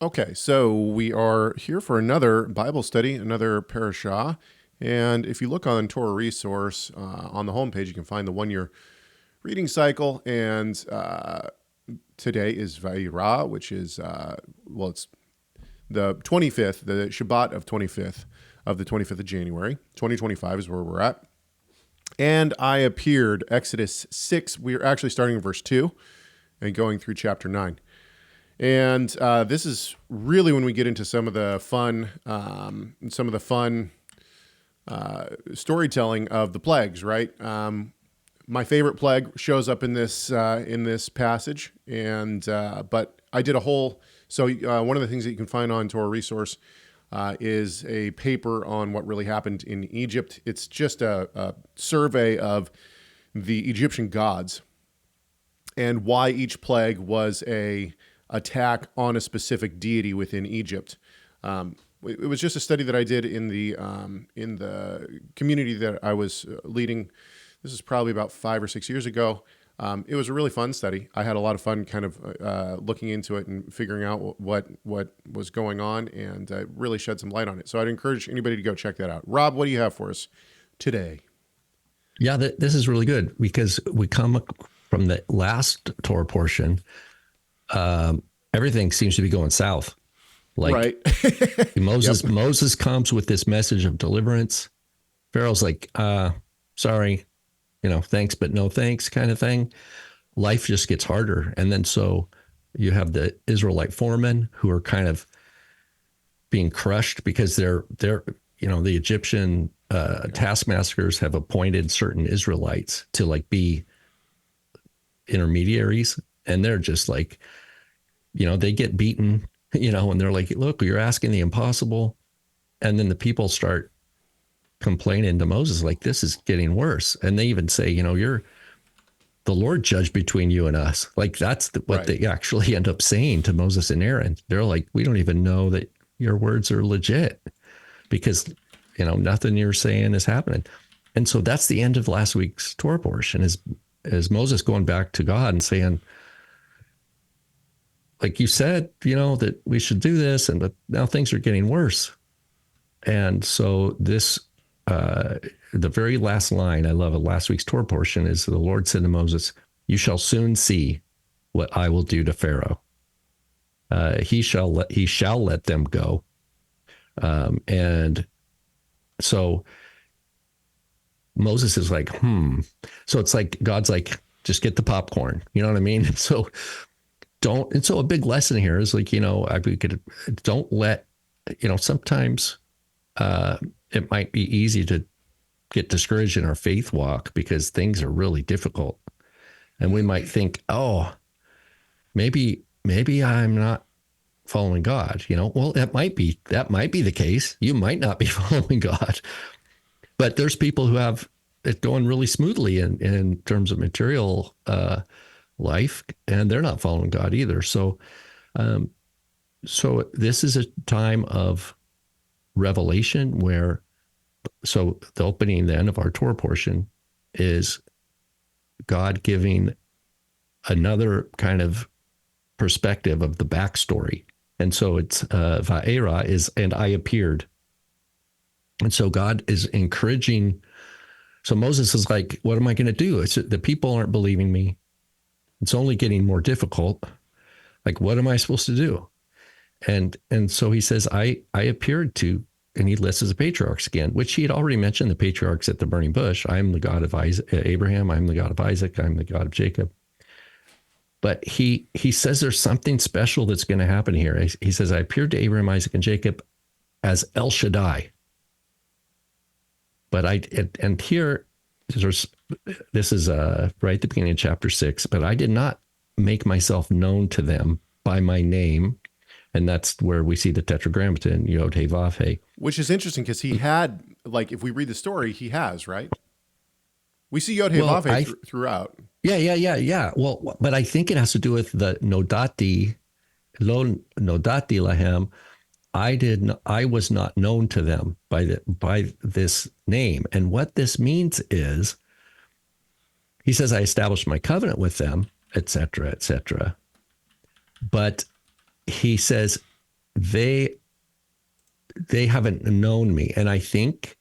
Okay, so we are here for another Bible study, another parashah. And if you look on Torah Resource on the homepage, you can find the 1 year reading cycle. And today is Vaera, which is, it's the 25th, the Shabbat of 25th of the 25th of January. 2025 is where we're at. And I appeared, Exodus 6. We're actually starting in verse 2 and going through chapter 9. And this is really when we get into some of the fun, storytelling of the plagues, right? My favorite plague shows up in this passage, and but I did a whole. So one of the things that you can find on Torah Resource is a paper on what really happened in Egypt. It's just a survey of the Egyptian gods and why each plague was a attack on a specific deity within Egypt. It was just a study that I did in the community that I was leading. This is probably about 5 or 6 years ago. It was a really fun study. I had a lot of fun kind of looking into it and figuring out what was going on, and really shed some light on it. So I'd encourage anybody to go check that out. Rob, what do you have for us today? Yeah, this is really good because we come from the last Torah portion. Everything seems to be going south. Like right. Moses comes with this message of deliverance. Pharaoh's like, sorry, thanks, but no thanks kind of thing. Life just gets harder. And then so you have the Israelite foremen who are kind of being crushed because they're the Egyptian taskmasters have appointed certain Israelites to like be intermediaries. And they're just like, they get beaten, and they're like, look, you're asking the impossible. And then the people start complaining to Moses, like, this is getting worse. And they even say, you're the Lord judge between you and us. Like that's what they actually end up saying to Moses and Aaron. They're like, we don't even know that your words are legit because, nothing you're saying is happening. And so that's the end of last week's Torah portion is Moses going back to God and saying, like you said, that we should do this, but now things are getting worse. And so this, the very last line I love of last week's Torah portion is the Lord said to Moses, you shall soon see what I will do to Pharaoh. He shall let them go. And so Moses is like, So it's like, God's like, just get the popcorn. You know what I mean? So a big lesson here is like, don't let, sometimes it might be easy to get discouraged in our faith walk because things are really difficult. And we might think, oh, maybe I'm not following God, well, that might be the case. You might not be following God, but there's people who have it going really smoothly in terms of material, life, and they're not following God either. So this is a time of revelation so the opening then of our Torah portion is God giving another kind of perspective of the backstory. And so it's Vaera is, and I appeared. And so God is encouraging. So Moses is like, what am I going to do? The people aren't believing me. It's only getting more difficult. Like, what am I supposed to do? And so he says, I appeared to, and he lists the patriarchs again, which he had already mentioned the patriarchs at the burning bush. I am the God of Abraham. I'm the God of Isaac. I'm the God of Jacob. But he says there's something special that's going to happen here. He says, I appeared to Abraham, Isaac, and Jacob as El Shaddai. But here, this is right at the beginning of chapter 6, but I did not make myself known to them by my name. And that's where we see the tetragrammaton, Yod He Vav He. Which is interesting because he had, like, if we read the story, he has, right? We see Yod He Vav He throughout. Yeah. Well, but I think it has to do with the Nodati, Lo Nodati Lahem. I was not known to them by this name. And what this means is, he says, I established my covenant with them, etc., etc. But he says, they haven't known me. And I think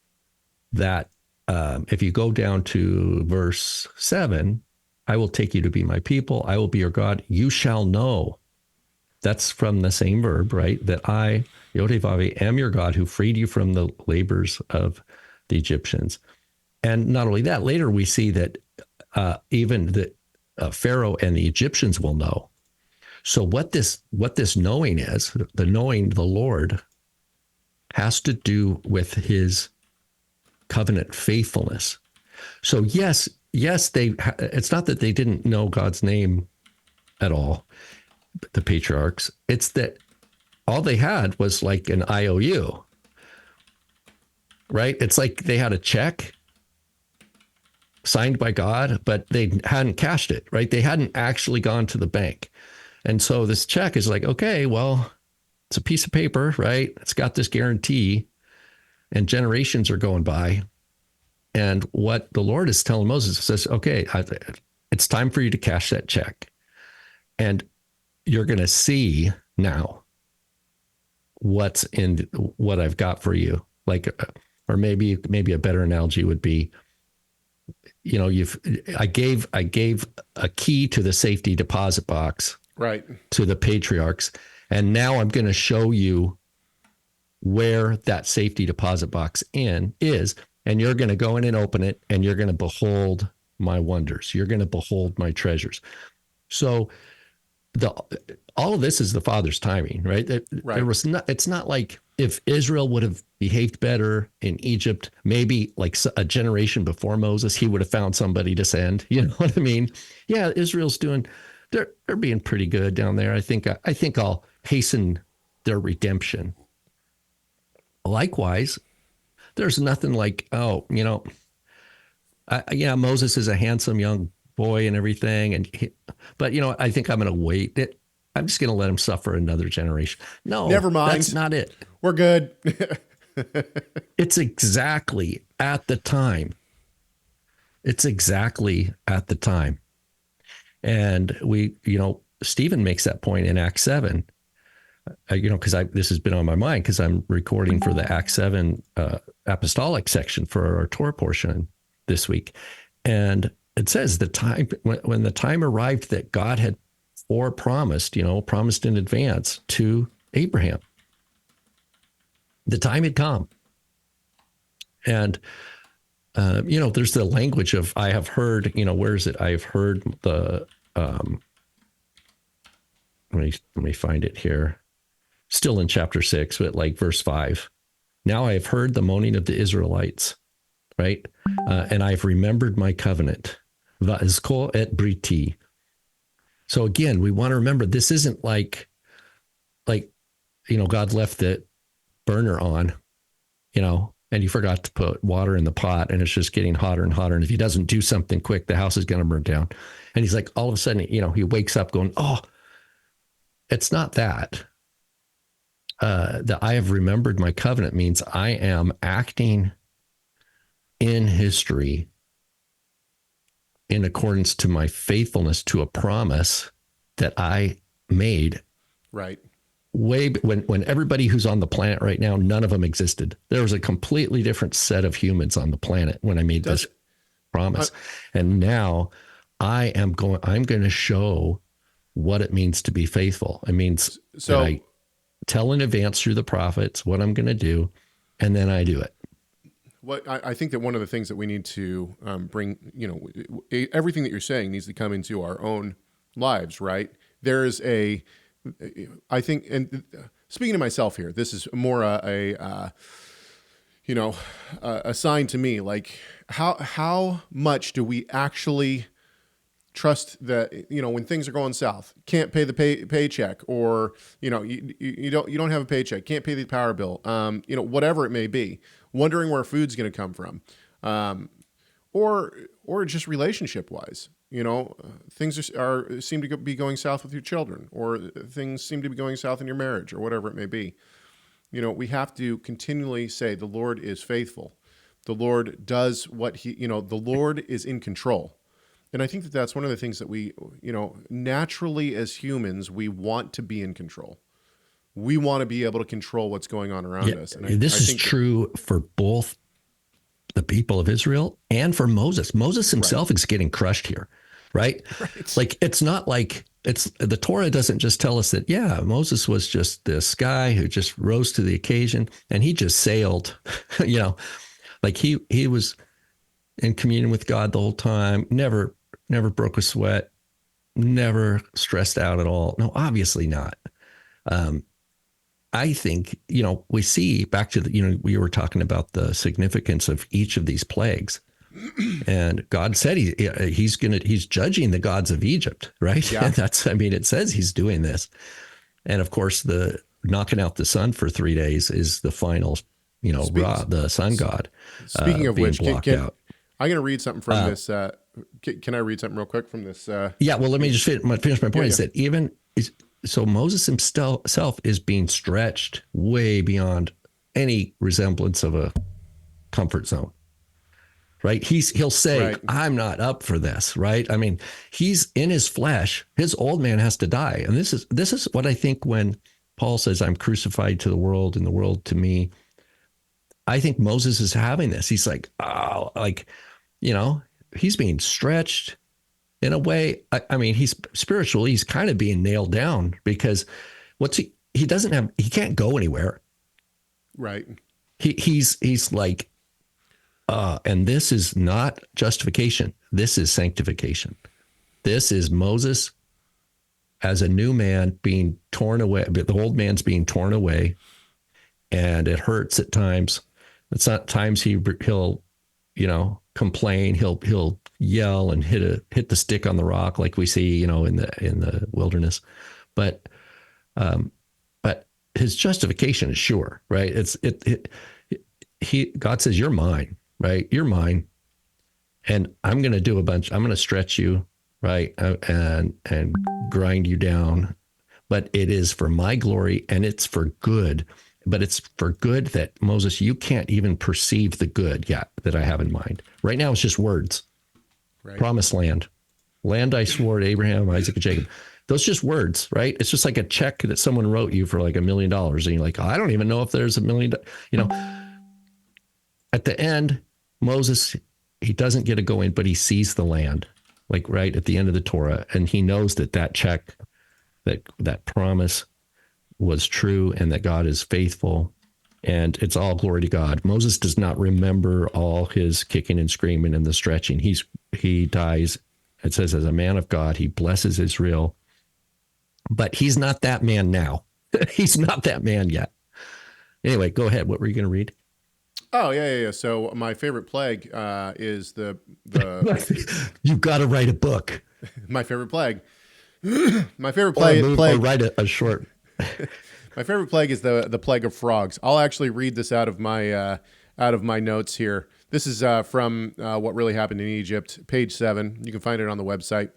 that if you go down to verse 7, I will take you to be my people. I will be your God. You shall know. That's from the same verb, right? That I, Yodhevavi, am your God who freed you from the labors of the Egyptians. And not only that, later we see that even the Pharaoh and the Egyptians will know. So what this knowing is, the knowing the Lord, has to do with his covenant faithfulness. So yes, it's not that they didn't know God's name at all, the patriarchs. It's that all they had was like an IOU, right? It's like they had a check signed by God, but they hadn't cashed it, right? They hadn't actually gone to the bank. And so this check is like, okay, well, it's a piece of paper, right? It's got this guarantee, and generations are going by. And what the Lord is telling Moses says, okay, it's time for you to cash that check. And you're going to see now what's in what I've got for you. Like, or maybe a better analogy would be, you know, I gave a key to the safety deposit box, right, to the patriarchs. And now I'm going to show you where that safety deposit box is. And you're going to go in and open it, and you're going to behold my wonders. You're going to behold my treasures. So all of this is the Father's timing, right? There was not. It's not like if Israel would have behaved better in Egypt, maybe like a generation before Moses, he would have found somebody to send. You know what I mean? Yeah, Israel's doing. They're being pretty good down there. I think I'll hasten their redemption. Likewise, there's nothing like, oh, you know, yeah, Moses is a handsome young boy and everything, but you know, I think I'm going to wait. I'm just going to let him suffer another generation. No, never mind. That's not it. We're good. It's exactly at the time. And Stephen makes that point in Acts 7. Because this has been on my mind because I'm recording for the Acts 7 apostolic section for our Torah portion this week. And it says the time when the time arrived that God had promised in advance to Abraham. The time had come. And, there's the language of, I have heard, where is it? I have heard the, let me find it here. Still in chapter 6, but like verse 5. Now I have heard the moaning of the Israelites, right? And I've remembered my covenant. Va'ezko et briti. So again, we want to remember this isn't like God left the burner on, and he forgot to put water in the pot, and it's just getting hotter and hotter. And if he doesn't do something quick, the house is going to burn down. And he's like, all of a sudden, he wakes up going, oh, it's not that. That I have remembered my covenant means I am acting in history in accordance to my faithfulness to a promise that I made. Right. When everybody who's on the planet right now, none of them existed. There was a completely different set of humans on the planet when I made this promise. And now I'm going to show what it means to be faithful. It means that I tell in advance through the prophets what I'm going to do, and then I do it. What I think that one of the things that we need to bring, everything that you're saying needs to come into our own lives, right? There is I think, and speaking to myself here, this is more a sign to me, like how much do we actually trust that, when things are going south, can't pay the paycheck, or, you don't have a paycheck, can't pay the power bill, whatever it may be, wondering where food's going to come from, or just relationship wise, things seem to be going south with your children, or things seem to be going south in your marriage, or whatever it may be. We have to continually say the Lord is faithful. The Lord does what the Lord is in control. And I think that that's one of the things that we, naturally as humans, we want to be in control. we want to be able to control what's going on around us. And this is true for both the people of Israel and for Moses. Moses himself is getting crushed here, right? Like, it's not like the Torah doesn't just tell us that, Moses was just this guy who just rose to the occasion and he just sailed, like he was in communion with God the whole time, never broke a sweat, never stressed out at all. No, obviously not. I think, we see back to we were talking about the significance of each of these plagues, and God said he's judging the gods of Egypt, right? Yeah. And it says he's doing this. And of course, the knocking out the sun for 3 days is the final, the sun god. Speaking of which, blocked out. I'm going to read something from this. Can I read something real quick from this? Yeah. Well, let me just finish my point. Is that so Moses himself is being stretched way beyond any resemblance of a comfort zone, right? He'll say, right, I'm not up for this, right? I mean, he's in his flesh. His old man has to die. And this is what I think when Paul says, I'm crucified to the world and the world to me. I think Moses is having this. He's like, he's being stretched. In a way, I mean, he's spiritually, he's kind of being nailed down because he can't go anywhere. Right. He's like, and this is not justification. This is sanctification. This is Moses as a new man being torn away. The old man's being torn away, and it hurts at times. It's not times he'll complain. He'll yell and hit the stick on the rock like we see, in the wilderness. But his justification is sure, right? God says, you're mine, right? You're mine. And I'm going to do I'm going to stretch you, right? And grind you down, but it is for my glory and it's for good. But it's for good that, Moses, you can't even perceive the good yet that I have in mind. Right now, it's just words. Right. Promised land I swore to Abraham, Isaac, and Jacob. Those are just words, right? It's just like a check that someone wrote you for like $1 million. And you're like, I don't even know if there's $1 million. At the end, Moses, he doesn't get to go in, but he sees the land, like right at the end of the Torah. And he knows that check, that promise was true and that God is faithful, and it's all glory to God. Moses does not remember all his kicking and screaming and the stretching. He dies, it says, as a man of God. He blesses Israel, but he's not that man now. He's not that man yet. Anyway, go ahead. What were you going to read? Oh, yeah. So my favorite plague is the You've got to write a book. My favorite plague. My favorite plague. Or write a short. My favorite plague is the plague of frogs. I'll actually read this out of my notes here. This is from What Really Happened in Egypt, page 7. You can find it on the website.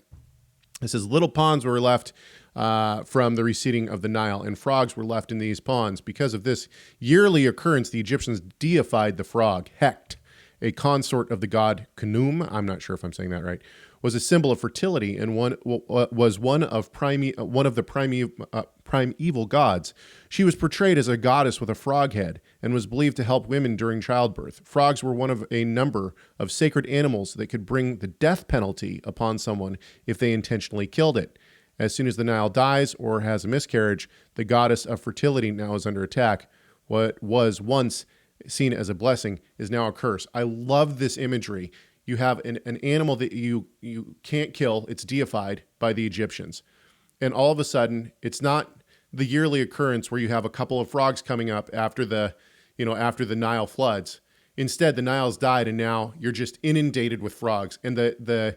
It says, little ponds were left from the receding of the Nile, and frogs were left in these ponds. Because of this yearly occurrence, the Egyptians deified the frog. Hecht, a consort of the god Khnum, I'm not sure if I'm saying that right, was a symbol of fertility and was one of the primeval gods. She was portrayed as a goddess with a frog head and was believed to help women during childbirth. Frogs were one of a number of sacred animals that could bring the death penalty upon someone if they intentionally killed it. As soon as the Nile dies or has a miscarriage, the goddess of fertility now is under attack. What was once seen as a blessing is now a curse. I love this imagery. You have an animal that you can't kill. It's deified by the Egyptians. And all of a sudden, it's not the yearly occurrence where you have a couple of frogs coming up after the Nile floods. Instead, the Nile's died, and now you're just inundated with frogs. And the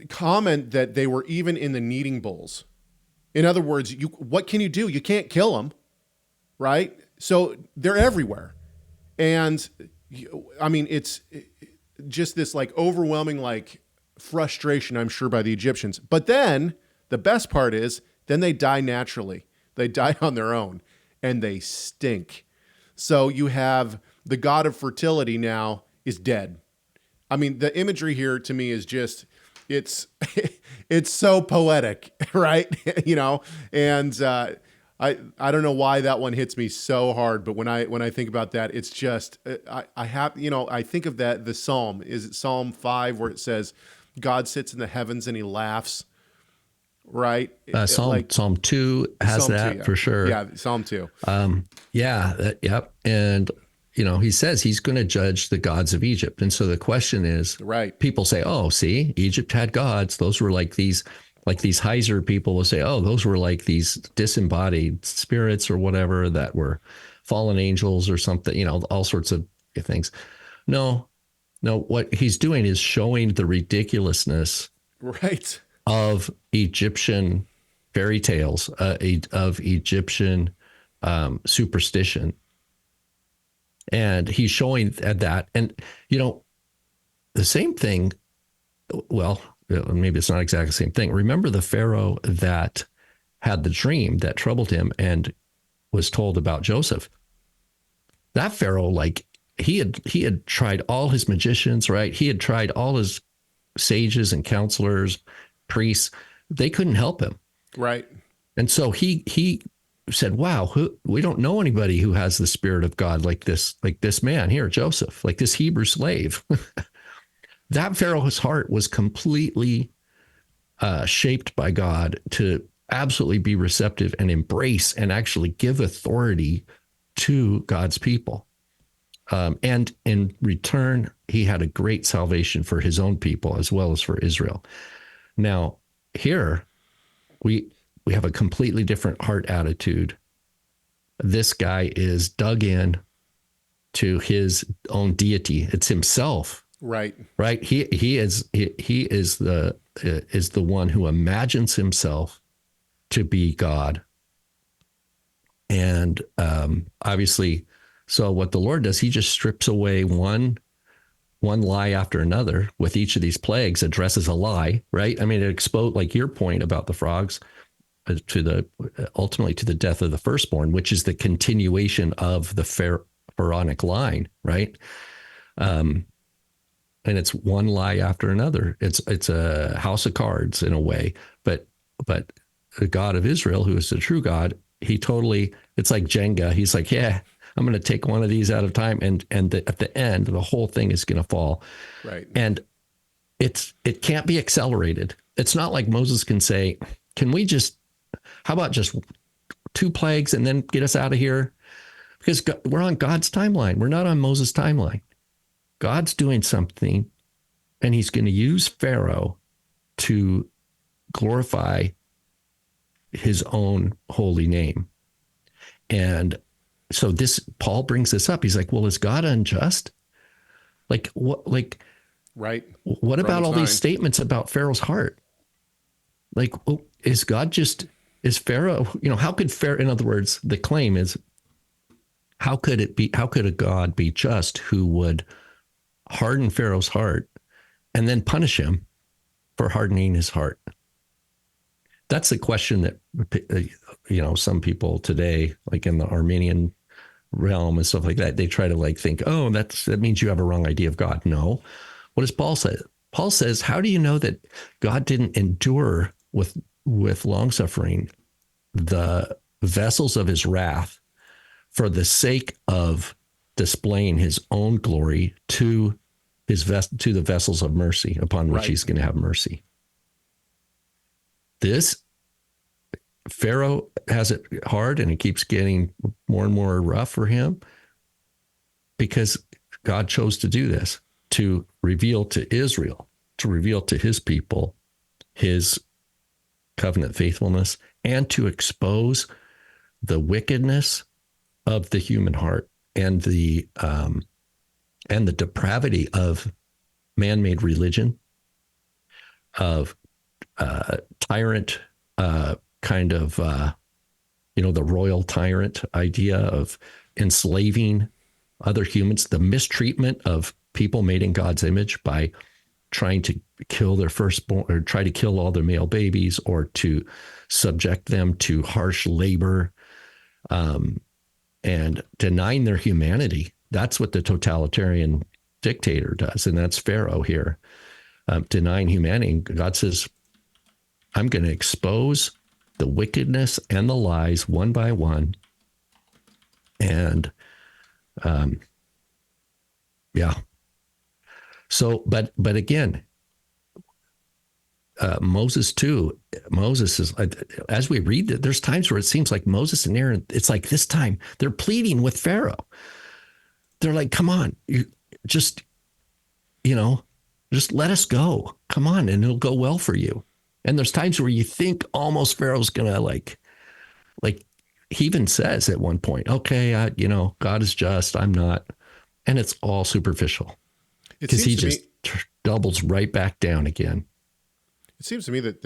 comment that they were even in the kneading bowls. In other words, what can you do? You can't kill them, right? So they're everywhere. And I mean, it's just this like overwhelming like frustration, I'm sure, by the Egyptians. But then the best part is then they die naturally. They die on their own and they stink. So you have the god of fertility now is dead. I mean, the imagery here to me is just, it's it's so poetic, right? And I don't know why that one hits me so hard, but when I think about that, it's just I have I think of that the Psalm, is it Psalm 5 where it says God sits in the heavens and he laughs, right? Psalm 2 has Psalm 2, that yeah, for sure. yeah, Psalm 2, Yep. And, he says he's going to judge the gods of Egypt. And so the question is, right, people say, oh, see, Egypt had gods. Those were like these Heiser people will say, oh, those were like these disembodied spirits or whatever that were fallen angels or something, all sorts of things. No, what he's doing is showing the ridiculousness right, of Egyptian fairy tales, of Egyptian superstition. And he's showing that. And, the same thing, well, maybe it's not exactly the same thing. Remember the Pharaoh that had the dream that troubled him and was told about Joseph? That Pharaoh, he had tried all his magicians, right? He had tried all his sages and counselors, priests. They couldn't help him. right, And so he said, wow, we don't know anybody who has the Spirit of God like this man here, Joseph, like this Hebrew slave. That Pharaoh's heart was completely shaped by God to absolutely be receptive and embrace and actually give authority to God's people. And in return, he had a great salvation for his own people as well as for Israel. Now, here, we have a completely different heart attitude. This guy is dug in to his own deity. It's himself. right, Right. He is the one who imagines himself to be God. And obviously, so what the Lord does, he just strips away one lie after another. With each of these plagues addresses a lie, right? I mean, it exposed, like your point about the frogs, ultimately to the death of the firstborn, which is the continuation of the pharaonic line, right? And it's one lie after another. It's a house of cards in a way, but the God of Israel, who is the true God, it's like Jenga. He's like, yeah, I'm going to take one of these at a time, and at the end, the whole thing is going to fall. right, And it can't be accelerated. It's not like Moses can say, how about just 2 plagues and then get us out of here? Because we're on God's timeline. We're not on Moses' timeline. God's doing something, and he's going to use Pharaoh to glorify his own holy name. And so Paul brings this up. He's like, well, is God unjust? Like what? right. What about Romans all 9. these statements about Pharaoh's heart? Like, well, is Pharaoh, how could Pharaoh, in other words, the claim is, how could a God be just who would harden Pharaoh's heart and then punish him for hardening his heart? That's the question that, some people today, like in the Armenian realm and stuff like that, they try to think, oh, that means you have a wrong idea of God. No. What does Paul say? Paul says, how do you know that God didn't endure with long suffering the vessels of his wrath for the sake of displaying his own glory to the vessels of mercy upon which he's going to have mercy? This Pharaoh has it hard, and it keeps getting more and more rough for him because God chose to do this, to reveal to Israel, to reveal to his people his covenant faithfulness, and to expose the wickedness of the human heart and the depravity of man-made religion, of tyrant kind of the royal tyrant idea of enslaving other humans, the mistreatment of people made in God's image by trying to kill their firstborn, or try to kill all their male babies, or to subject them to harsh labor, and denying their humanity. That's what the totalitarian dictator does, and that's Pharaoh here, denying humanity. God says, I'm going to expose the wickedness and the lies one by one. And yeah. So, but again, Moses too. Moses is, as we read it, there's times where it seems like Moses and Aaron, it's like this time they're pleading with Pharaoh. They're like, come on, just let us go. Come on, and it'll go well for you. And there's times where you think almost Pharaoh's going to like he even says at one point, okay, God is just, I'm not. And it's all superficial because he just doubles right back down again. It seems to me that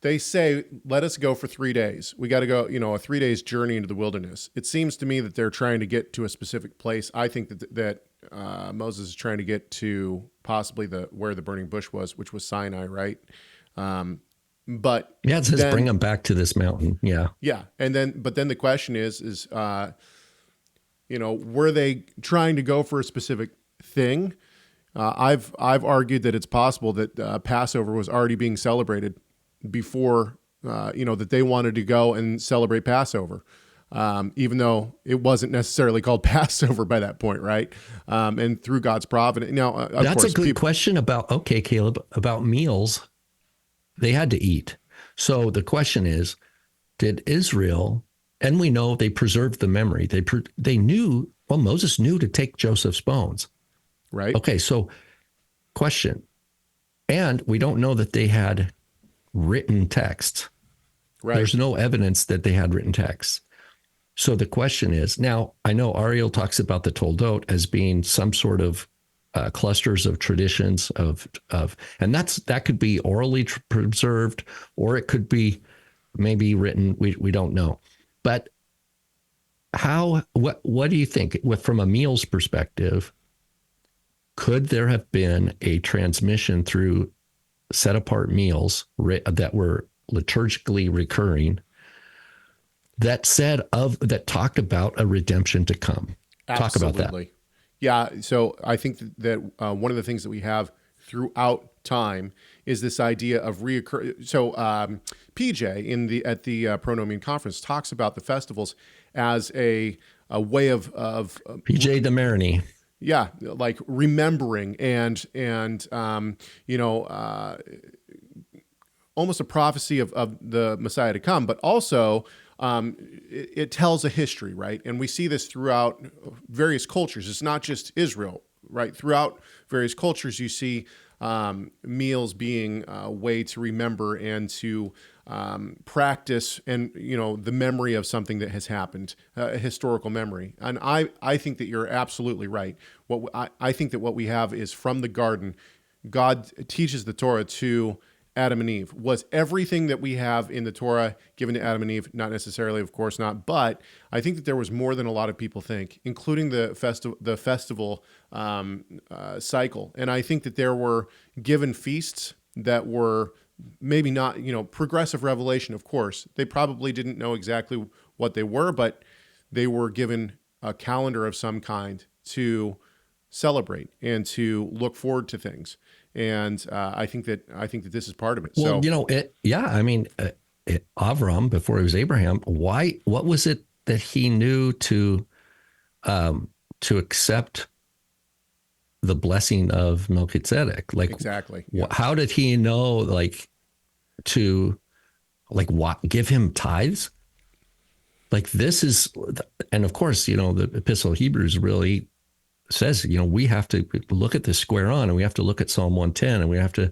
they say, let us go for 3 days. We got to go, a 3 days journey into the wilderness. It seems to me that they're trying to get to a specific place. I think that Moses is trying to get to possibly where the burning bush was, which was Sinai, right? But yeah, it says bring them back to this mountain. Yeah. Yeah. But then the question is, were they trying to go for a specific thing? I've argued that it's possible that Passover was already being celebrated before, that they wanted to go and celebrate Passover, even though it wasn't necessarily called Passover by that point, right? And through God's providence. Now, that's a good question Caleb, about meals. They had to eat. So the question is, did Israel, and we know they preserved the memory. They knew, Moses knew to take Joseph's bones. Right. Okay, so question. And we don't know that they had written texts. Right. There's no evidence that they had written texts. So the question is, now I know Ariel talks about the Toldot as being some sort of clusters of traditions and that could be orally preserved, or it could be maybe written. We don't know. But what do you think from a meals perspective? Could there have been a transmission through set apart meals that were liturgically recurring that talked about a redemption to come? Absolutely. Talk about that. Yeah. So I think that one of the things that we have throughout time is this idea of reoccur. So PJ at the Pronomian conference talks about the festivals as a way of PJ the Marini. Yeah, like remembering and almost a prophecy of the Messiah to come, but also it tells a history, right? And we see this throughout various cultures. It's not just Israel, right? Throughout various cultures, you see meals being a way to remember and to practice and, the memory of something that has happened, a historical memory. And I think that you're absolutely right. I think that what we have is from the garden, God teaches the Torah to Adam and Eve. Was everything that we have in the Torah given to Adam and Eve? Not necessarily, of course not. But I think that there was more than a lot of people think, including the festival cycle. And I think that there were given feasts that were maybe not, progressive revelation, of course. They probably didn't know exactly what they were, but they were given a calendar of some kind to celebrate and to look forward to things. And I think that this is part of it. Well, Avram, before he was Abraham, what was it that he knew to accept the blessing of Melchizedek? Like, exactly. Yeah. How did he know, give him tithes? Like, this is, and of course, the Epistle of Hebrews really says, we have to look at this square on, and we have to look at Psalm 110, and we have to,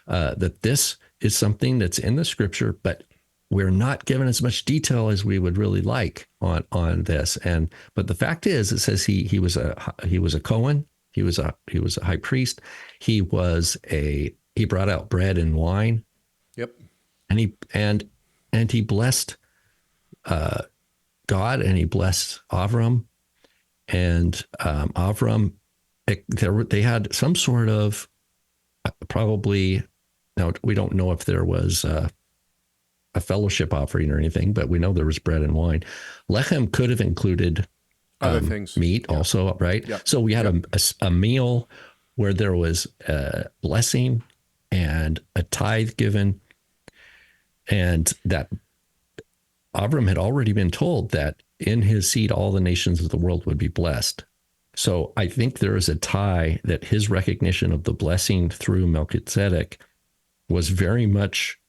that this is something that's in the scripture, but we're not given as much detail as we would really like on this. But the fact is, it says he was a Cohen, he was a high priest, he brought out bread and wine. Yep. And he blessed God, and he blessed Avram. And Avram, they had some sort of probably, now we don't know if there was a fellowship offering or anything, but we know there was bread and wine. Lechem could have included other things, meat also, right? Yep. So we had a meal where there was blessing and a tithe given, and that Avram had already been told that in his seed all the nations of the world would be blessed. So I think there is a tie that his recognition of the blessing through Melchizedek was very much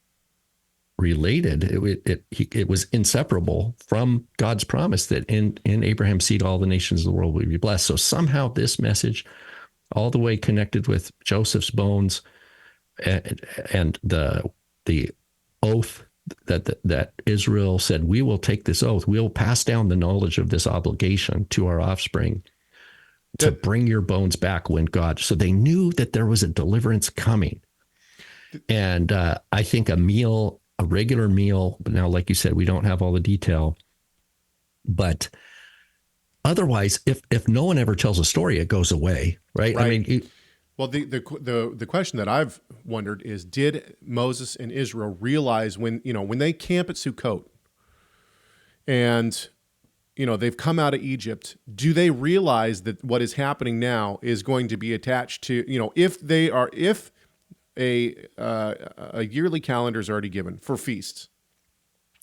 related. It was inseparable from God's promise that in Abraham's seed all the nations of the world would be blessed. So somehow this message, all the way connected with Joseph's bones and the oath that Israel said, we will take this oath, we'll pass down the knowledge of this obligation to our offspring to bring your bones back when God. So they knew that there was a deliverance coming. And I think a regular meal, but now, like you said, we don't have all the detail, but otherwise, if no one ever tells a story, it goes away, right? I mean, well, the question that I've wondered is, did Moses and Israel realize when they camp at Sukkot and they've come out of Egypt, do they realize that what is happening now is going to be attached to, if a yearly calendar is already given for feasts,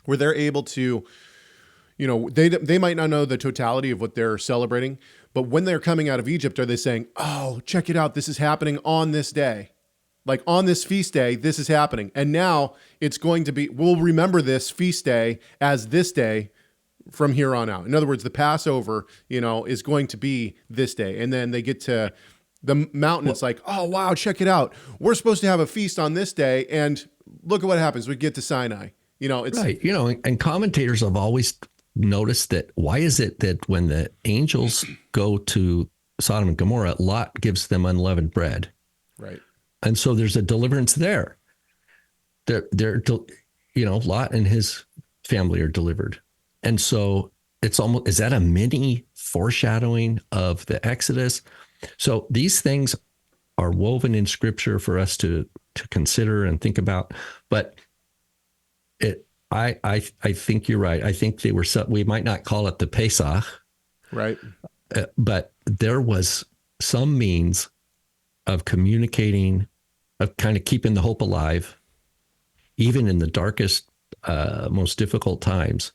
where they're able to, they might not know the totality of what they're celebrating, but when they're coming out of Egypt, are they saying, oh, check it out, this is happening on this day, like on this feast day, this is happening, and now it's going to be, we'll remember this feast day as this day from here on out. In other words, the Passover, is going to be this day, and then they get to the mountain. It's like, oh, wow, check it out. We're supposed to have a feast on this day, and look at what happens. We get to Sinai. It's right. And commentators have always noticed that. Why is it that when the angels go to Sodom and Gomorrah, Lot gives them unleavened bread? Right. And so there's a deliverance there. Lot and his family are delivered. And so it's almost, is that a mini foreshadowing of the Exodus? So these things are woven in Scripture for us to consider and think about. But I think you're right. I think we might not call it the Pesach, right? But there was some means of communicating, of kind of keeping the hope alive, even in the darkest, most difficult times.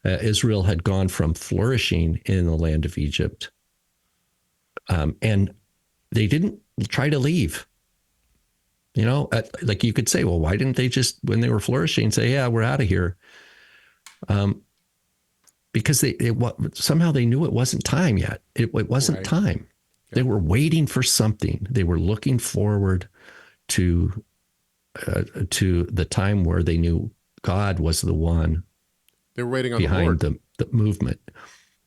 Israel had gone from flourishing in the land of Egypt, and they didn't try to leave. Like you could say, well, why didn't they just, when they were flourishing, say, yeah, we're out of here? Because somehow they knew it wasn't time yet. It wasn't time. Yeah. They were waiting for something. They were looking forward to the time where they knew God was the one. They were waiting on behind the Lord. the movement,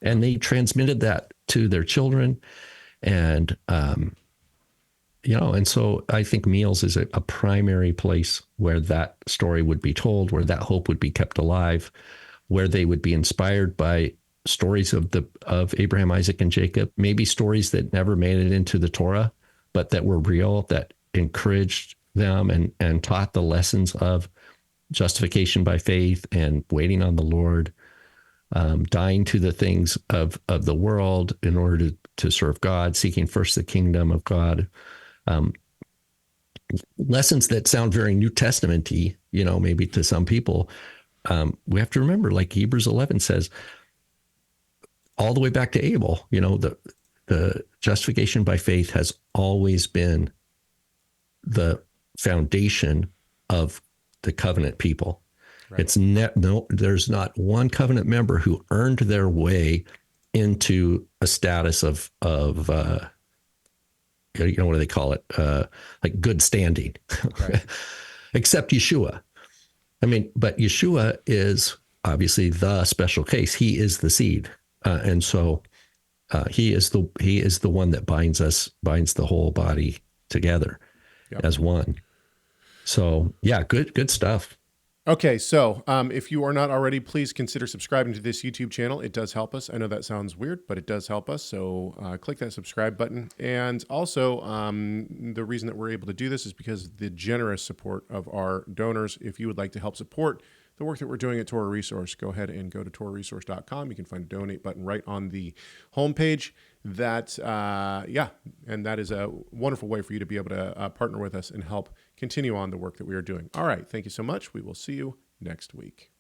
and they transmitted that to their children, and and so I think meals is a primary place where that story would be told, where that hope would be kept alive, where they would be inspired by stories of Abraham, Isaac, and Jacob, maybe stories that never made it into the Torah, but that were real, that encouraged them and taught the lessons of justification by faith and waiting on the Lord, dying to the things of the world in order to serve God, seeking first the kingdom of God. Lessons that sound very New Testament-y, maybe to some people. We have to remember, like Hebrews 11 says, all the way back to Abel, the justification by faith has always been the foundation of the covenant people. Right. There's not one covenant member who earned their way into a status of what do they call it? Like good standing, right. Except Yeshua. But Yeshua is obviously the special case. He is the seed. And so he is the one that binds the whole body together as one. So yeah, good stuff. Okay, so if you are not already, please consider subscribing to this YouTube channel. It does help us. I know that sounds weird, but it does help us. So click that subscribe button. And also, the reason that we're able to do this is because of the generous support of our donors. If you would like to help support the work that we're doing at Torah Resource, go ahead and go to TorahResource.com. You can find a donate button right on the homepage. And that is a wonderful way for you to be able to partner with us and help continue on the work that we are doing. All right. Thank you so much. We will see you next week.